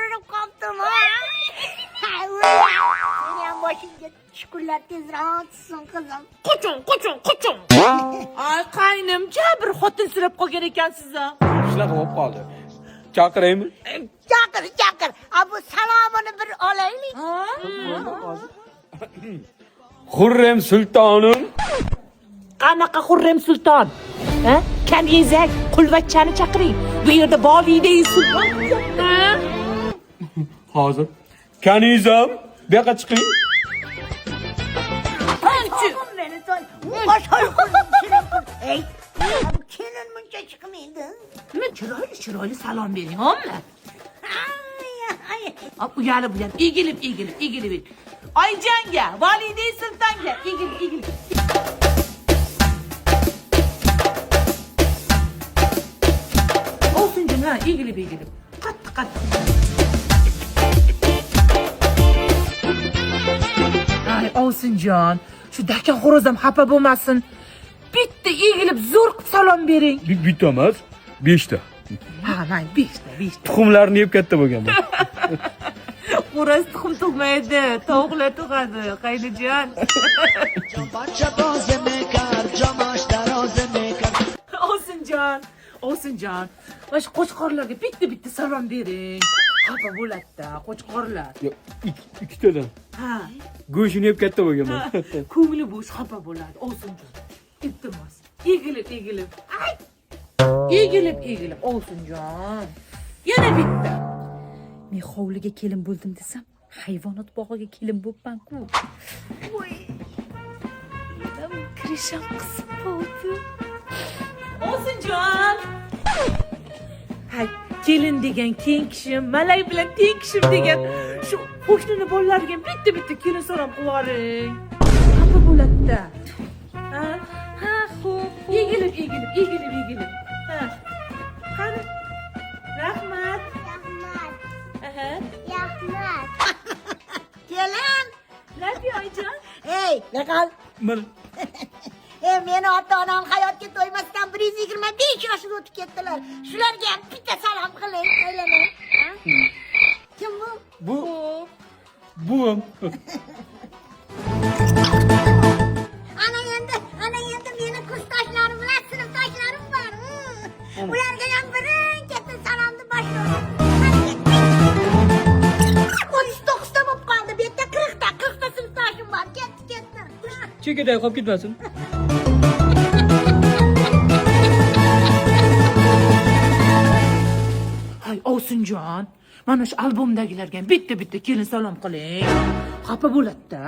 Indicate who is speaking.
Speaker 1: ko'rinib qoldim. Seni ham boshingga shukurlar tezroq tushsin qizim.
Speaker 2: Qoching. Ay, qaynimcha bir xotin sirab qolgan ekansiz.
Speaker 3: Shunaqa bo'lib qoldi. Chaqiraymi?
Speaker 1: Chaqir. Bu salomini bir olaylik.
Speaker 3: Xurrem sultonim.
Speaker 2: Qanaqa Xurrem sulton? Ha? Kanizak, qulvachchani chaqiring. Bu yerda volidai sulton.
Speaker 3: Hozir. Kanizam, bu yoqqa chiqing.
Speaker 1: Beni toy. Qo'shol Ey, kelin muncha chiqmaydi.
Speaker 2: Nima chiroyli salom bering, hommi? Uyalib, egilib. Oyjonga, volidai sultonga, egilib. Olsunjon, ha, egilib. Qattiq. Ay, Olsunjon, shu dakan xo'rozam xafa bo'lmasin. Bitta egilib zo'r qilib salom bering.
Speaker 3: Bitta emas, 5 ta.
Speaker 2: Ha, mana 5 ta.
Speaker 3: Tuxumlarni yeb katta bo'lganman.
Speaker 2: Xo'roz tuxum tug'maydi, tovuqlar tug'adi, qaynajon. Olsunjon. Mana shu qo'chqorlarga bitta salom bering. Xafa bo'ladi-da, qo'chqorlar.
Speaker 3: Yo'q, 2 tadan.
Speaker 2: Ha,
Speaker 3: Go'shtini yeb katta bo'lganman.
Speaker 2: ko'ngli bo'sh xafa bo'ladi. Olsunjon. Iltimos, egilib. Ay! Egilib, Olsunjon. Yana bitta. Men hovliga kelin bo'ldim desam, hayvonot bog'iga kelin bo'pman-ku. Voy. Kirisham qisib qoldi. Olsunjon. Hay, kelin degan keng kishim, malay bilan teng kishim degan shu qo'shnini bolalariga bitta kelin salom qilaring. Xafa bo'ladi-da. Ha, xo'p. Egilib. Ha. Qani? Rahmat. Aha.
Speaker 1: Kelin.
Speaker 2: Lafiya oyijon.
Speaker 1: Ey, yaqal.
Speaker 3: Mana
Speaker 1: Meni ota-onam hayotga to'ymasdan 125 yoshida o'tib ketdilar. Shularga ham bitta salom qiling, aylanay. Kim bu?
Speaker 3: Buvim.
Speaker 1: Ana endi meni kursdoshlarim bilan sinfdoshlarim bor. Ularga ham birin katta salomni boshlayman. 39 ta bo'lib qoldi. Bu yerda 40 ta sinfdoshim bor. Ketdi.
Speaker 3: Chekada qolib ketmasin.
Speaker 2: Hay, Olsunjon. Mana shu albomdagilarga bitta kelin salom qiling. Xafa bo'ladi-da.